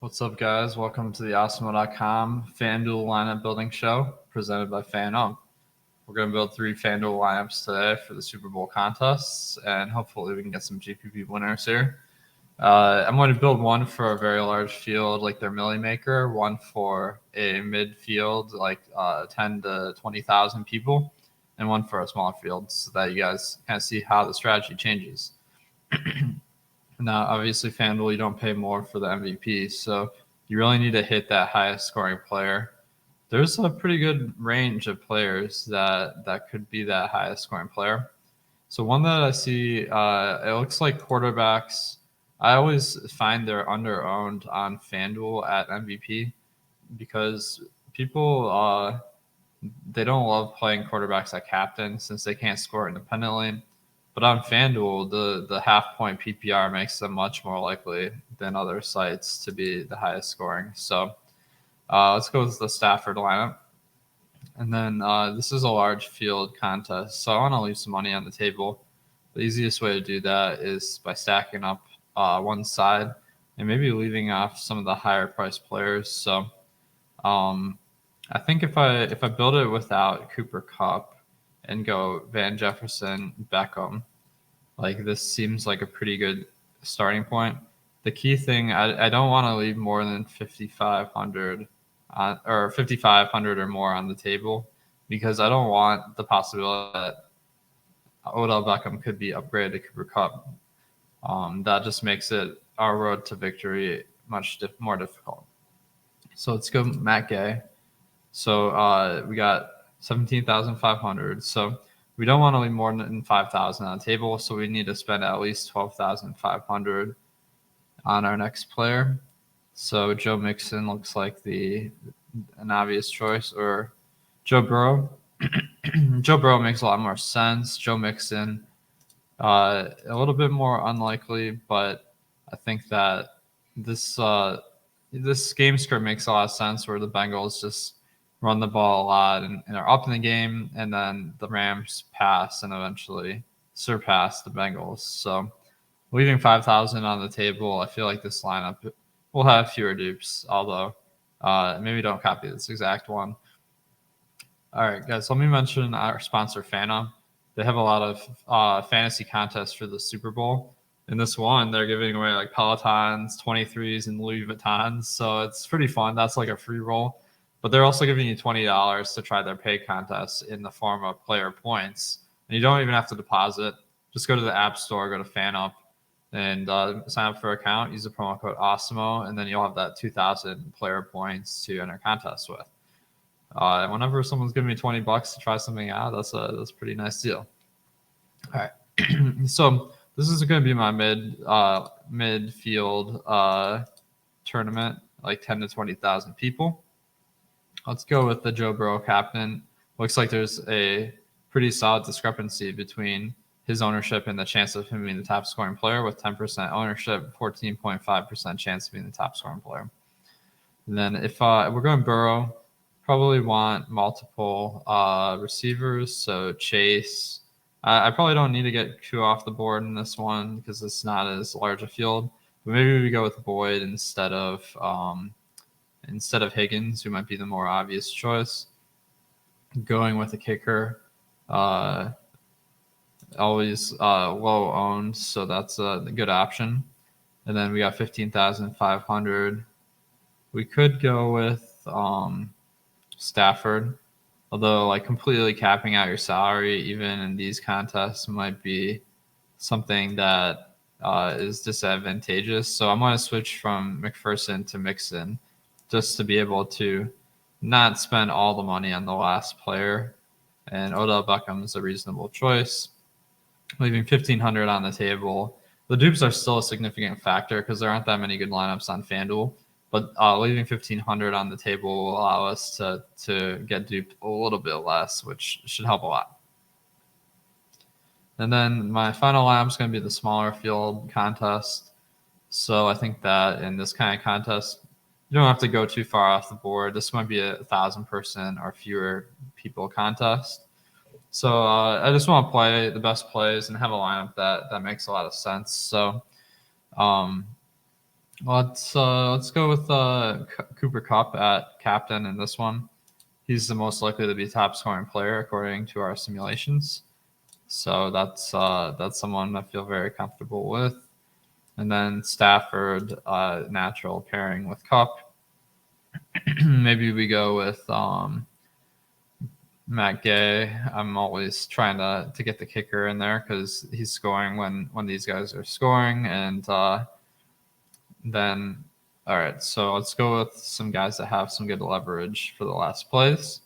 What's up, guys? Welcome to the Awesemo.com FanDuel lineup building show presented by FanDuel. We're going to build 3 FanDuel lineups today for the Super Bowl contests, and hopefully we can get some GPP winners here. I'm going to build one for a very large field like their Millie Maker, one for a midfield like 10 to 20,000 people, and one for a smaller field so that you guys kind of see how the strategy changes. Now, obviously, FanDuel, you don't pay more for the MVP, so you really need to hit that highest scoring player. There's a pretty good range of players that could be that highest scoring player. So one that I see, it looks like quarterbacks. I always find they're under-owned on FanDuel at MVP because people they don't love playing quarterbacks at captain since they can't score independently. But on FanDuel, the half point PPR makes them much more likely than other sites to be the highest scoring. So let's go with the Stafford lineup. And then this is a large field contest. So I want to leave some money on the table. The easiest way to do that is by stacking up one side and maybe leaving off some of the higher priced players. So I think if I build it without Cooper Kupp and go Van Jefferson, Beckham, like this seems like a pretty good starting point. The key thing, I don't want to leave more than 5,500 or 5,500 or more on the table because I don't want the possibility that Odell Beckham could be upgraded to Cooper Kupp. That just makes it our road to victory much more difficult. So let's go Matt Gay. So we got 17,500. So we don't want to leave more than 5,000 on the table. So we need to spend at least 12,500 on our next player. So Joe Mixon looks like an obvious choice, or Joe Burrow. Joe Burrow makes a lot more sense. Joe Mixon, a little bit more unlikely, but I think that this game script makes a lot of sense where the Bengals just run the ball a lot and are up in the game, and then the Rams pass and eventually surpass the Bengals. So leaving 5,000 on the table, I feel like this lineup will have fewer dupes, although maybe don't copy this exact one. All right, guys, let me mention our sponsor, Fana. They have a lot of fantasy contests for the Super Bowl. In this one, they're giving away like Pelotons, 23s, and Louis Vuittons. So it's pretty fun. That's like a free roll. But they're also giving you $20 to try their pay contest in the form of player points. And you don't even have to deposit. Just go to the App Store, go to FanUp, and sign up for an account. Use the promo code Awesemo, and then you'll have that 2,000 player points to enter contests with. Whenever someone's giving me $20 to try something out, that's a pretty nice deal. All right, so this is going to be my midfield tournament, like 10 to 20,000 people. Let's go with the Joe Burrow captain. Looks like there's a pretty solid discrepancy between his ownership and the chance of him being the top scoring player, with 10% ownership, 14.5% chance of being the top scoring player. And then if we're going Burrow, probably want multiple receivers. So Chase, I probably don't need to get Q off the board in this one because it's not as large a field. But maybe we go with Boyd instead of Higgins, who might be the more obvious choice. Going with a kicker, always low owned, so that's a good option. And then we got 15,500. We could go with Stafford, although like completely capping out your salary even in these contests might be something that is disadvantageous. So I'm going to switch from McPherson to Mixon just to be able to not spend all the money on the last player. And Odell Beckham is a reasonable choice. Leaving 1,500 on the table. The dupes are still a significant factor because there aren't that many good lineups on FanDuel. But leaving 1,500 on the table will allow us to get duped a little bit less, which should help a lot. And then my final lineup is going to be the smaller field contest. So I think that in this kind of contest, you don't have to go too far off the board. This might be 1,000-person or fewer people contest. So I just want to play the best plays and have a lineup that makes a lot of sense. So Let's go with Cooper Kupp at captain in this one. He's the most likely to be top scoring player according to our simulations. So that's someone I feel very comfortable with. And then Stafford, natural pairing with Kupp. Maybe we go with Matt Gay. I'm always trying to get the kicker in there because he's scoring when these guys are scoring. And then, all right, so let's go with some guys that have some good leverage for the last place.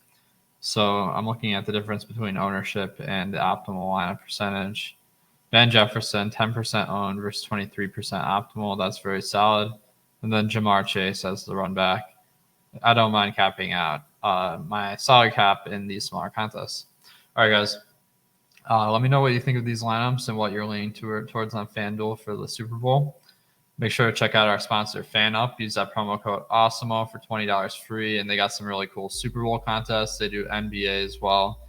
So I'm looking at the difference between ownership and the optimal lineup percentage. Van Jefferson, 10% owned versus 23% optimal. That's very solid. And then Jamar Chase as the run back. I don't mind capping out my solid cap in these smaller contests. All right, guys. Let me know what you think of these lineups and what you're leaning towards on FanDuel for the Super Bowl. Make sure to check out our sponsor, FanUp. Use that promo code Awesemo for $20 free, and they got some really cool Super Bowl contests. They do NBA as well.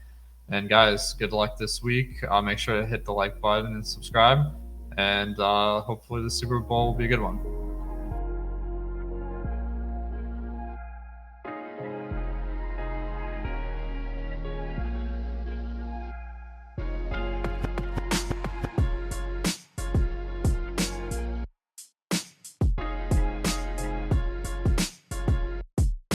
And guys, good luck this week. Make sure to hit the like button and subscribe, and hopefully the Super Bowl will be a good one.